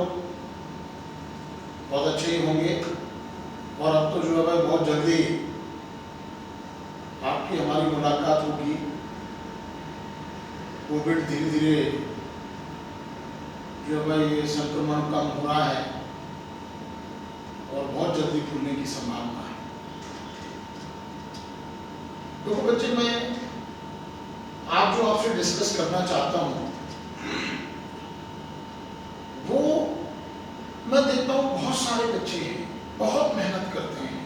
लोग बहुत अच्छे ही होंगे और अब तो जो है भाई बहुत जल्दी आपकी हमारी मुलाकात होगी। कोविड धीरे धीरे जो है भाई ये संक्रमण कम हो रहा है और बहुत जल्दी खुलने की संभावना है। तो बच्चे, मैं आज जो आपसे डिस्कस करना चाहता हूँ वो मैं देखता हूँ बहुत सारे बच्चे बहुत मेहनत करते हैं,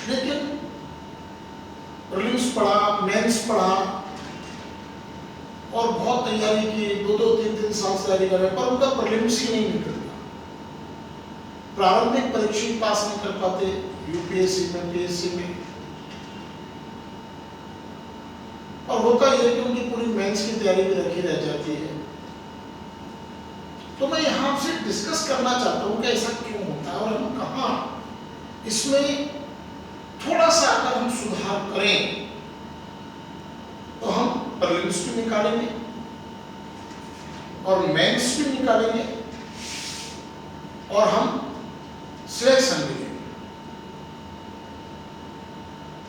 लेकिन प्रीलिम्स पढ़ा, मेंस पढ़ा और बहुत तैयारी की, 2-3 साल से तैयारी कर रहे हैं, पर उनका प्रीलिम्स ही नहीं निकलता। प्रारंभिक परीक्षा पास नहीं कर पाते, यूपीएससी में, पीएससी में। और होता यह कि उनकी पूरी मेंस की तैयारी भी रखी रह जाती है। तो मैं यहाँ से डिस्कस करना चाहता हूँ कि ऐसा क्यों होता है और हम कहाँ इसमें थोड़ा सा अगर हम सुधार करें तो हम प्रीलिम्स भी निकालेंगे और मेंस भी निकालेंगे और हम सिलेक्शन भी लेंगे।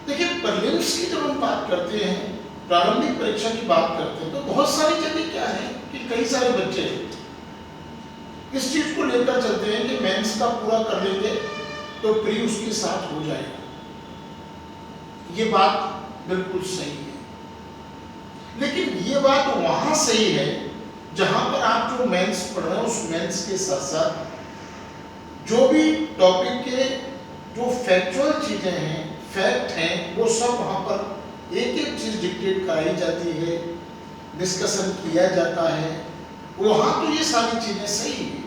देखिए, प्रीलिम्स की जब हम बात करते हैं, प्रारंभिक परीक्षा की बात करते हैं, तो बहुत सारी जगह क्या है कि कई सारे बच्चे इस चीज को लेकर चलते हैं कि मेंस का पूरा कर लेंगे तो प्री उसके साथ हो जाएगा। ये बात बिल्कुल सही है, लेकिन ये बात वहां सही है जहां पर आप जो मेंस पढ़ रहे हैं उस मेंस के साथ साथ जो भी टॉपिक के जो फैक्चुअल चीजें हैं, फैक्ट हैं, वो सब वहां पर एक एक चीज डिक्टेट कराई जाती है, डिस्कशन किया जाता है। वहां तो ये सारी चीजें सही है,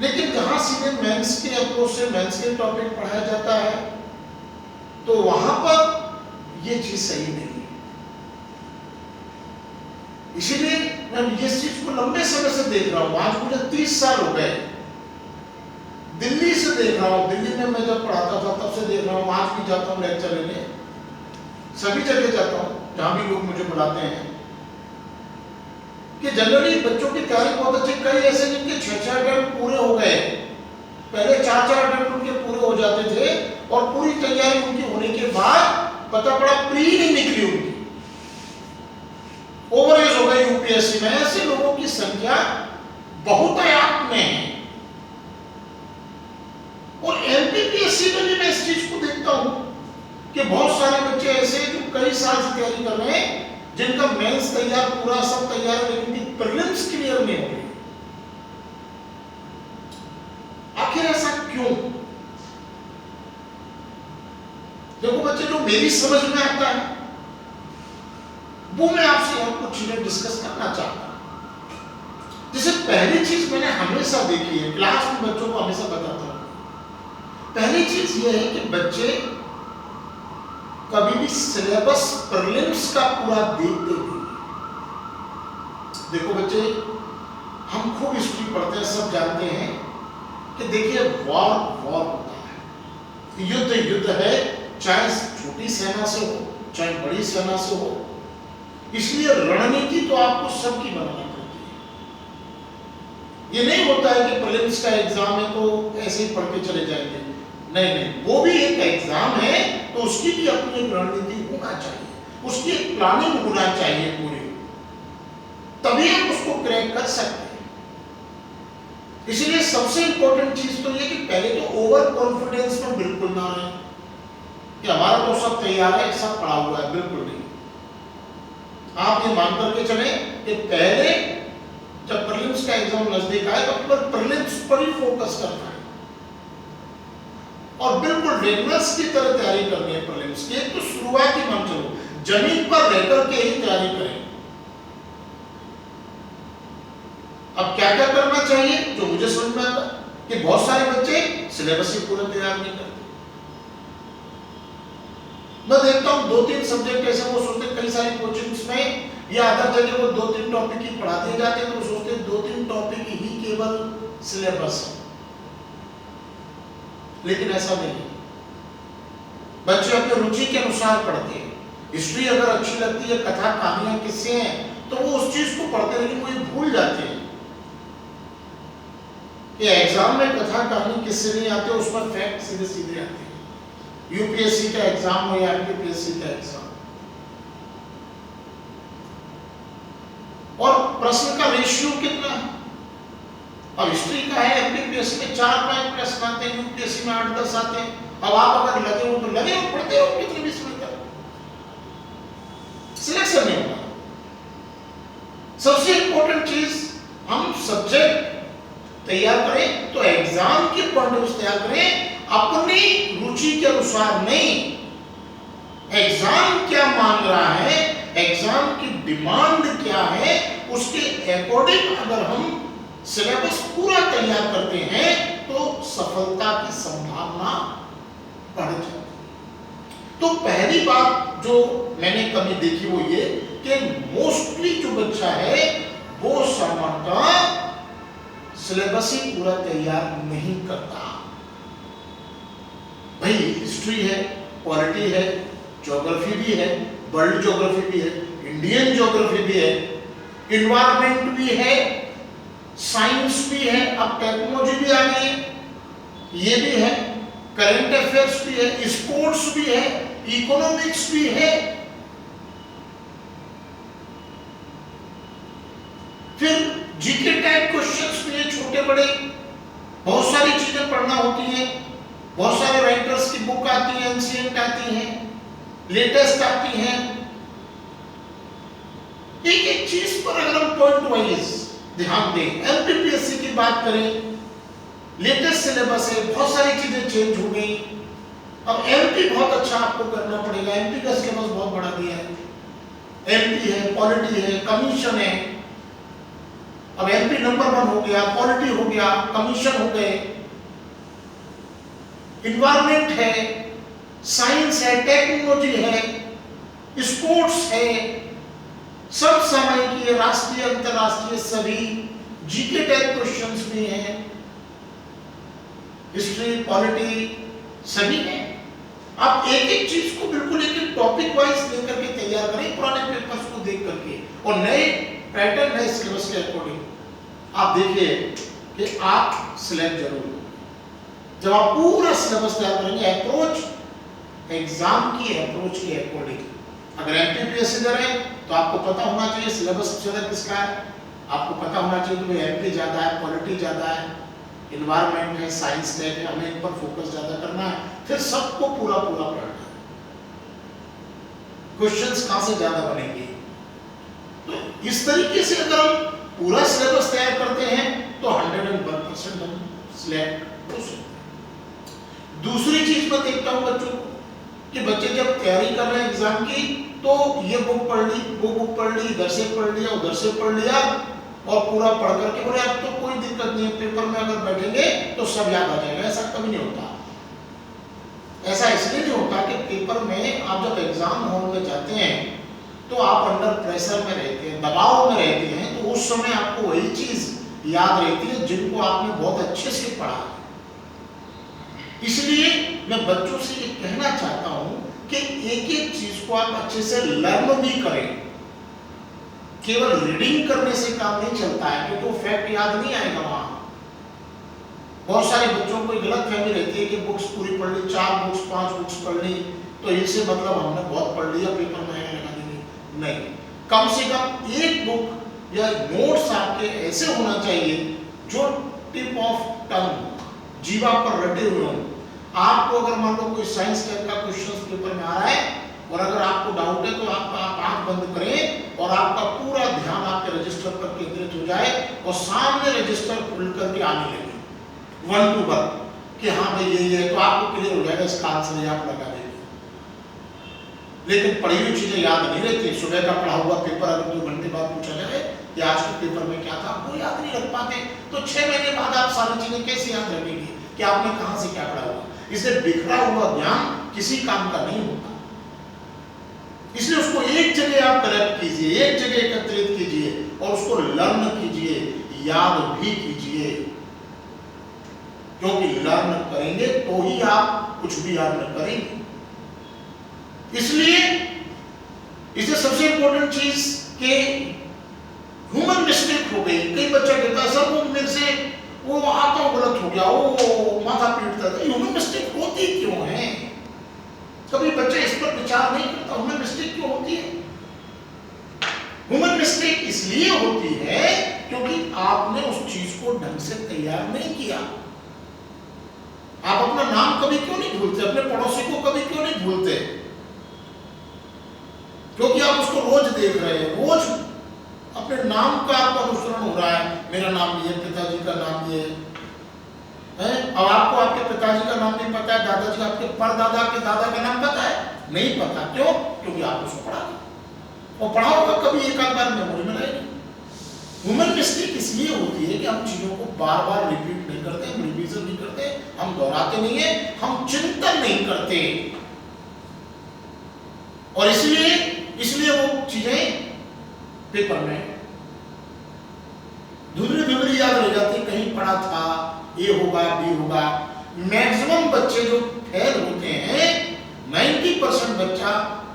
लेकिन जहां सीधे मेंस के अप्रोच से मेंस के टॉपिक पढ़ाया जाता है तो वहां पर ये चीज सही नहीं है। इसीलिए मैं इस चीज को लंबे समय से देख रहा हूं, आज मुझे 30 साल हो गए, दिल्ली से देख रहा हूं। दिल्ली में मैं जब पढ़ाता था तब से देख रहा हूं, आज भी जाता हूं लेक्चर लेने, सभी जगह जाता हूं जहां भी लोग मुझे बुलाते हैं, कि जनरली बच्चों की तैयारी बहुत अच्छी, कई ऐसे जिनके 6-6 अटेम्प्ट पूरे हो गए, पहले 4-4 अटेम्प्ट उनके पूरे हो जाते थे और पूरी तैयारी उनकी होने के बाद पता पड़ा प्री नहीं निकली उनकी, ओवरेज हो गई यूपीएससी में। ऐसे लोगों की संख्या बहुतायत में है और एमपीपीएससी में भी मैं इस चीज को देखता हूं कि बहुत सारे बच्चे ऐसे जो कई साल से तैयारी कर रहे हैं, जिनका मेंस तैयार, पूरा सब तैयार है, लेकिन उनकी प्रीलिम्स क्लियर नहीं हो रही। आखिर ऐसा क्यों? देखो बच्चे, जो मेरी समझ में आता है वो मैं आपसे और कुछ चीजें डिस्कस करना चाहता हूं। जैसे पहली चीज मैंने हमेशा देखी है, क्लास में बच्चों को हमेशा बताता हूं, पहली चीज ये है कि बच्चे कभी भी सिलेबस प्रीलिम्स का पूरा देखते नहीं। देखो बच्चे, हम खूब हिस्ट्री पढ़ते हैं, सब जानते हैं कि देखिए वॉर होता है, युद्ध है, चाहे छोटी सेना से हो चाहे बड़ी सेना से हो। इसलिए रणनीति तो आपको सबकी बनानी पड़ती है। ये नहीं होता है कि प्रीलिम्स का एग्जाम है तो ऐसे ही पढ़ के चले जाएंगे, नहीं, वो भी एक एग्जाम है तो उसकी भी अपनी एक रणनीति होना चाहिए, उसकी एक प्लानिंग होना चाहिए पूरी, तभी हम उसको क्रैक कर सकते हैं। इसलिए सबसे इंपॉर्टेंट चीज तो ये कि पहले तो ओवर कॉन्फिडेंस में बिल्कुल ना रहे कि हमारा तो सब तैयार है, सब पढ़ा हुआ है, बिल्कुल नहीं। आप ये मान करके चले कि पहले जब प्रीलिम्स का एग्जाम नजदीक आए तो प्रीलिम्स पर ही फोकस करना है और बिल्कुल रेगुलर्स की तरह तैयारी करनी है प्रीलिम्स की। तो शुरुआती मान चलो जमीन पर रहकर के ही तैयारी करें। अब क्या क्या करना चाहिए जो मुझे समझ में आता कि बहुत सारे बच्चे सिलेबस ही पूरा तैयार नहीं करते। मैं देखता हूं 2-3 सब्जेक्ट ऐसे वो सोचते कई सारी कोचिंग्स में या अदर जगह वो 2-3 टॉपिक ही पढ़ा दिए जाते हैं, तो वो सोचते 2-3 टॉपिक ही केवल सिलेबस है, लेकिन ऐसा नहीं है। बच्चे अपने रुचि के अनुसार पढ़ते हैं। हिस्ट्री अगर अच्छी लगती है, कथा कहानियां किस्से हैं, तो वो उस चीज को कि एग्जाम में कथा कहानी किससे नहीं आते, उस पर फैक्ट सीधे सीधे आते हैं। यूपीएससी का एग्जाम हो या एमपीपीएससी का एग्जाम, और प्रश्न का रेशियो कितना है। अब हिस्ट्री का है, एमपीपीएससी में 4-5 प्रश्न आते हैं, यूपीएससी में 8-10 आते हैं। अब आप अगर लगे हो तो लगे हो, पढ़ते हो कितने भी समय तक, सिलेक्शन नहीं होगा। सबसे इंपॉर्टेंट चीज, हम सब्जेक्ट तैयार करें तो एग्जाम के पॉइंट ऑफ तैयार करें, अपनी रुचि के अनुसार नहीं। एग्जाम क्या मांग रहा है, एग्जाम की डिमांड क्या है, उसके अकॉर्डिंग अगर हम सिलेबस पूरा तैयार करते हैं तो सफलता की संभावना बढ़ जाती है। तो पहली बात जो मैंने कभी देखी वो ये कि मोस्टली जो बच्चा है वो सामान्यतः सिलेबस ही पूरा तैयार नहीं करता। भाई हिस्ट्री है, पॉलिटी है, ज्योग्राफी भी है, वर्ल्ड ज्योग्राफी भी है, इंडियन ज्योग्राफी भी है, इन्वायरमेंट भी है, साइंस भी है, अब टेक्नोलॉजी भी आ गई है, ये भी है, करंट अफेयर्स भी है, स्पोर्ट्स भी है, इकोनॉमिक्स भी है, फिर जीके टाइप क्वेश्चंस भी है, छोटे बड़े, बहुत सारी चीजें पढ़ना होती है, बहुत सारे राइटर्स की बुक आती है, एंशिएंट आती है, लेटेस्ट आती है। एक एक चीज पर अगर हम पॉइंट वाइज ध्यान दें, एमपीपीएससी की बात करें, लेटेस्ट सिलेबस है, बहुत सारी चीजें चेंज हो गई। अब एमपी बहुत अच्छा आपको करना पड़ेगा, एमपी का सिलेबस बहुत बढ़ा दिया है, एमपी है, पॉलिटी है, कमीशन है। अब एमपी नंबर 1 हो गया, पॉलिटी हो गया, कमीशन हो गए, इन्वायरमेंट है, साइंस है, टेक्नोलॉजी है, स्पोर्ट्स है, सब सामयिकी है, राष्ट्रीय अंतरराष्ट्रीय सभी, जीके टाइप क्वेश्चंस भी हैं, हिस्ट्री पॉलिटी सभी है। आप एक एक चीज को बिल्कुल एक एक टॉपिक वाइज लेकर के तैयार करें, पुराने पेपर्स को देख करके, और नए पैटर्न है सिलेबस के अकॉर्डिंग। आप देखिए कि आप सिलेक्ट जरूर हो जब आप पूरा सिलेबस तैयार करेंगे, अप्रोच एग्जाम की अप्रोच के अकॉर्डिंग। अगर एमपीपीएससी दे रहे हैं तो आपको पता होना चाहिए सिलेबस सबसे ज्यादा किसका है, आपको पता होना चाहिए कि एमपी ज्यादा है, पॉलिटी ज्यादा है, इन्वायरमेंट है, साइंस है, हमें इन पर फोकस ज्यादा करना है, फिर सबको पूरा पूरा पढ़ना है। क्वेश्चंस कहां से ज्यादा बनेंगे, तो इस तरीके से अगर हम पूरा सिलेबस तैयार करते हैं तो 101% हम सिलेक्ट हो सकते हैं। दूसरी चीज मैं देखता हूं बच्चों को कि बच्चे जब तैयारी कर रहे हैं एग्जाम की, तो ये बुक पढ़ ली, वो बुक पढ़ ली, इधर से पढ़ लिया, उधर से पढ़ लिया, और पूरा पढ़ करके बोले अब तो कोई दिक्कत नहीं है, पेपर में अगर बैठेंगे तो सब याद आ जाएगा। ऐसा कभी नहीं होता। ऐसा इसलिए नहीं होता कि पेपर में आप जब एग्जाम हॉल में जाते हैं तो आप अंडर प्रेशर में रहते हैं, दबाव में रहते हैं, तो उस समय आपको वही चीज याद रहती है जिनको आपने बहुत अच्छे से पढ़ा। इसलिए मैं बच्चों से ये कहना चाहता हूं कि एक एक चीज को आप अच्छे से लर्न भी करें। केवल रीडिंग करने से काम नहीं चलता है, क्योंकि वो फैक्ट याद नहीं आएगा वहां। बहुत सारे बच्चों को गलत फहमी रहती है कि बुक्स पूरी पढ़ ली, 4 बुक्स 5 बुक्स पढ़ ली तो इससे मतलब हमने बहुत पढ़ लिया, पेपर में लगा देंगे। नहीं, कम से कम एक बुक या नोट्स आपके ऐसे होना चाहिए जो टिप ऑफ टंग, जीवा पर रटे हुए हों। आपको अगर मान लो कोई साइंस टाइप का क्वेश्चन पेपर में आ रहा है और अगर आपको डाउट है तो आप आंख बंद करें और आपका पूरा ध्यान आपके रजिस्टर पर केंद्रित हो जाए और सामने रजिस्टर खुल करके आने लगे 1 to 1 कि हाँ भाई ये है, तो आपको क्लियर हो जाएगा, इसका आंसर आप लगा देंगे। लेकिन पढ़ी हुई चीजें याद नहीं रहती। सुबह का पढ़ा हुआ पेपर अगर 2 घंटे बाद पूछा जाए कि आज के पेपर में क्या था, वो याद नहीं रख पाते, तो 6 महीने बाद आप सारी चीजें कैसे याद रखेंगे कि आपने कहां से क्या पढ़ा हुआ। इसलिए बिखरा हुआ ज्ञान किसी काम का नहीं होता। इसलिए उसको एक जगह आप कलेक्ट कीजिए, एक जगह एकत्रित कीजिए और उसको लर्न कीजिए, याद भी कीजिए, क्योंकि लर्न करेंगे तो ही आप कुछ भी याद न करेंगे। इसलिए इससे सबसे इंपॉर्टेंट चीज कि ह्यूमन मिस्टेक हो गई। कई बच्चा कहता है सर वो मेरे से वो आता हूँ गलत हो गया, वो माथा पीटता था। ह्यूमन मिस्टेक होती क्यों है? कभी बच्चा इस पर विचार नहीं करता ह्यूमन मिस्टेक क्यों होती है? ह्यूमन मिस्टेक इसलिए होती है क्योंकि आपने उस चीज को ढंग से तैयार नहीं किया। आप अपना नाम कभी क्यों नहीं भूलते? अपने पड़ोसी को कभी क्यों नहीं भूलते? क्योंकि आप उसको रोज देख रहे हैं, रोज अपने नाम का आपका अनुसरण हो रहा है। मेरा नाम ये, पिताजी का नाम ये है। अब आपको आपके पिताजी का नाम नहीं पता है, दादाजी का, आपके परदादा के दादा का नाम पता है? नहीं पता। क्यों? क्योंकि आप उसको पढ़ा और पढ़ा होगा, कभी एक आध बार मेमोरी में रहेगी। ह्यूमन मिस्टेक इसलिए होती है कि हम चीजों को बार बार रिपीट नहीं करते, हम रिवीजन नहीं करते, हम दोहराते नहीं है, हम चिंतन नहीं करते, और इसलिए वो चीजें पेपर में धुंधली याद रह जाती। कहीं पढ़ा था, ए होगा, बी होगा। मैक्सिमम बच्चे जो फेल होते हैं, 90% बच्चा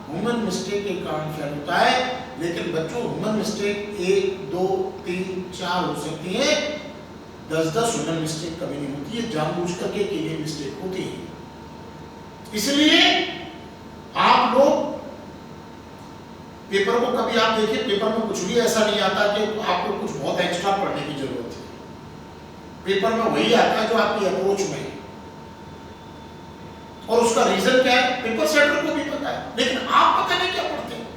ह्यूमन मिस्टेक के कारण फेल होता है। लेकिन बच्चों, ह्यूमन मिस्टेक 1, 2, 3, 4 हो सकती है, 10-10 ह्यूमन मिस्टेक कभी नहीं होती है। जानबूझ करके की गई मिस्टेक होती है। इसलिए आप लोग पेपर को कभी आप देखिए, पेपर में कुछ भी ऐसा नहीं आता कि आपको कुछ बहुत एक्स्ट्रा पढ़ने की जरूरत है। पेपर में वही आता है जो आपकी अप्रोच में है, और उसका रीजन क्या है पेपर सेटर को भी पता है। लेकिन आप पता नहीं क्या पढ़ते हैं,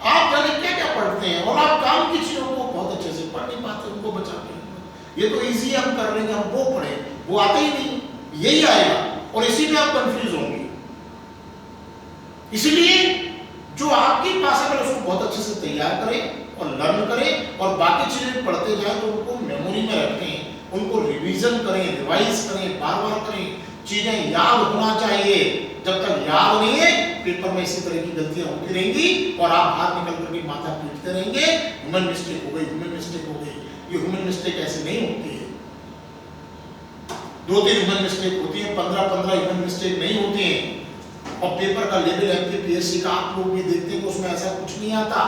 आप जाने क्या क्या पढ़ते हैं, और आप काम की चीजों को बहुत अच्छे से पढ़ नहीं पाते, उनको बचाते हैं। ये तो इजी हम कर लेंगे, हम वो पढ़े, वो आता ही नहीं, यही आएगा, और इसी में आप कंफ्यूज होंगे। इसलिए जो आपके पास है उसको बहुत अच्छे से तैयार करें और लर्न करें, और बाकी चीजें पढ़ते जाएं तो उनको मेमोरी में रखें, उनको रिवीजन करें, रिवाइज करें, बार बार करें। चीजें याद होना चाहिए। जब तक याद नहीं है, पेपर में इसी तरह की गलतियां होती रहेंगी, और आप बाहर निकल करके माथा पीटते रहेंगे, ह्यूमन मिस्टेक हो गई, ह्यूमन मिस्टेक हो गई। ये ह्यूमन मिस्टेक ऐसे नहीं होती है। 2-3 ह्यूमन मिस्टेक होती है, 15-15 ह्यूमन मिस्टेक नहीं होती है। और पेपर का लेवल एमपीपीएससी का आप लोग भी देखते हैं कि उसमें ऐसा कुछ नहीं आता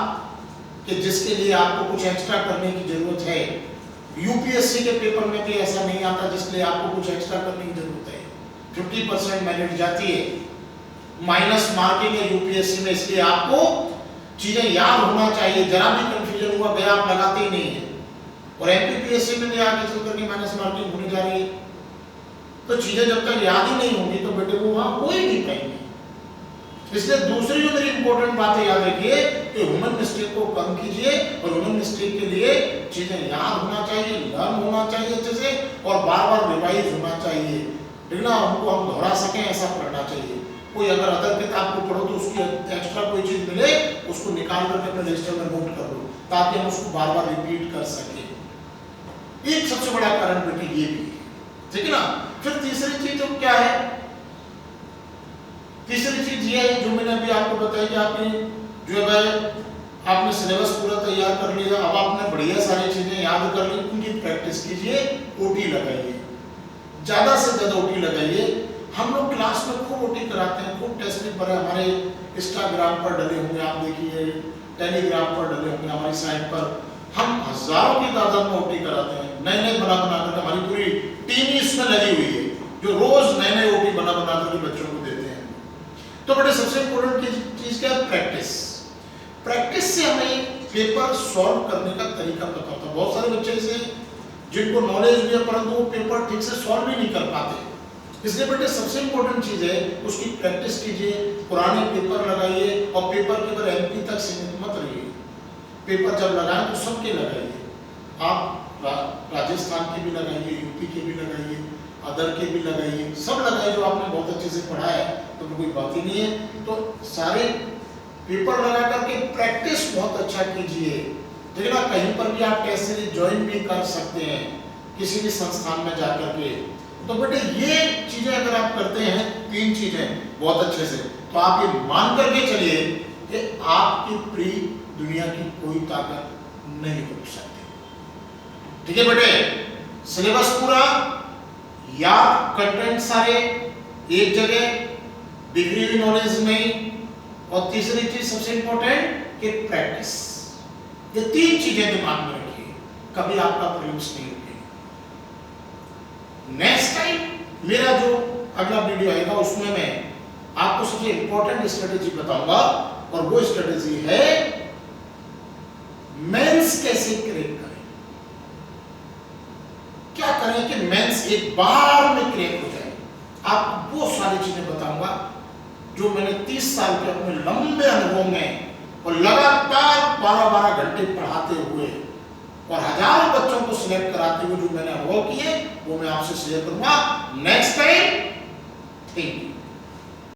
कि जिसके लिए आपको कुछ एक्स्ट्रा करने की जरूरत है। यूपीएससी के पेपर में भी ऐसा नहीं आता जिसके लिए आपको कुछ एक्स्ट्रा करने की जरूरत है। 50% मेरिट जाती है, माइनस मार्किंग है यूपीएससी में, इसलिए आपको चीजें याद होना चाहिए। जरा भी कंफ्यूजन हुआ गया आप लगाते ही नहीं है, और एमपीपीएससी में भी आगे चल करके माइनस मार्किंग होने जा रही है। तो चीजें जब तक याद ही नहीं होंगी तो बेटे वो वहां हो ही नहीं पाएंगे। इसलिए दूसरी जो मेरी इंपॉर्टेंट बातें याद रखिए कि ह्यूमन मिस्टेक को कम कीजिए, और ह्यूमन मिस्टेक के लिए चीजें याद होना चाहिए, लर्न होना चाहिए अच्छे से, और बार बार रिवाइज होना चाहिए। ठीक ना, उनको हम दोहरा सकें ऐसा पढ़ना चाहिए। कोई अगर अदर किताब को पढ़ो तो उसकी एक्स्ट्रा कोई चीज मिले, उसको निकाल करके अपने रजिस्टर में नोट कर लो, ताकि हम उसको बार बार रिपीट कर सके। एक सबसे बड़ा कारण बेटे ये भी है, ठीक है ना। फिर तीसरी चीज क्या है? तीसरी चीज ये है जो मैंने अभी आपको बताया कि आपने जो है आपने सिलेबस पूरा तैयार कर लिया, अब आपने बढ़िया सारी चीजें याद कर ली, उनकी प्रैक्टिस कीजिए, ओटी लगाइए, ज्यादा से ज्यादा ओटी लगाइए। हम लोग क्लास में खूब ओटी कराते हैं, खूब टेस्ट पेपर पर हमारे इंस्टाग्राम पर डले होंगे, आप देखिए टेलीग्राम पर डले होंगे, हमारी साइट पर हम हजारों की तादाद में ओटी कराते हैं। नए नए बना कर हमारी पूरी टीम इसमें लगी हुई है, जो रोज नए नए ओटी बना करके बच्चों को देते हैं। तो बड़े सबसे इंपॉर्टेंट चीज क्या है? प्रैक्टिस। प्रैक्टिस से हमें पेपर सॉल्व करने का तरीका पता होता है। बहुत सारे बच्चे ऐसे जिनको नॉलेज भी है परंतु वो पेपर ठीक से सॉल्व ही नहीं कर पाते। इसलिए बेटे सबसे इंपॉर्टेंट चीज है उसकी प्रैक्टिस कीजिए, पुराने पेपर लगाइए, और पेपर केवल एमपी तक सीमित मत रहिए। पेपर जब लगाएं तो सबके लगाइए, आप राजस्थान के भी लगाइए, यूपी के भी लगाइए, अदर के भी लगाइए, सब लगाइए जो आपने बहुत अच्छे से पढ़ा है, तो कोई बात ही नहीं है। तो सारे पेपर लगा करके प्रैक्टिस बहुत अच्छा कीजिए। ठीक ना, कहीं पर भी आप टेस्ट सीरीज ज्वाइन भी कर सकते हैं किसी भी संस्थान में जाकर के। तो बेटे ये चीजें अगर आप करते हैं, 3 चीजें बहुत अच्छे से, तो आप ये मान करके चलिए कि आपकी पूरी दुनिया की कोई ताकत नहीं रोक सकती। ठीक है बेटे, सिलेबस पूरा याद, कंटेंट सारे एक जगह, डिग्री हुई नॉलेज नहीं, और तीसरी चीज सबसे इंपॉर्टेंट कि प्रैक्टिस। ये 3 चीजें दिमाग में रखिए, कभी आपका प्रीलिम्स नहीं रुकेगा। नेक्स्ट टाइम मेरा जो अगला वीडियो आएगा उसमें मैं आपको सबसे इंपॉर्टेंट स्ट्रेटेजी बताऊंगा, और वो स्ट्रेटेजी है मेंस कैसे क्रैक करें। क्या करें कि मेंस एक बार में क्रैक हो जाए। आपको वो सारी चीजें बताऊंगा जो मैंने 30 साल के अपने लंबे अनुभव में और लगातार 12-12 घंटे पढ़ाते हुए और हजारों बच्चों को सिलेक्ट कराते हुए जो मैंने अनुभव किए वो मैं आपसे शेयर करूंगा नेक्स्ट टाइम। Thank you.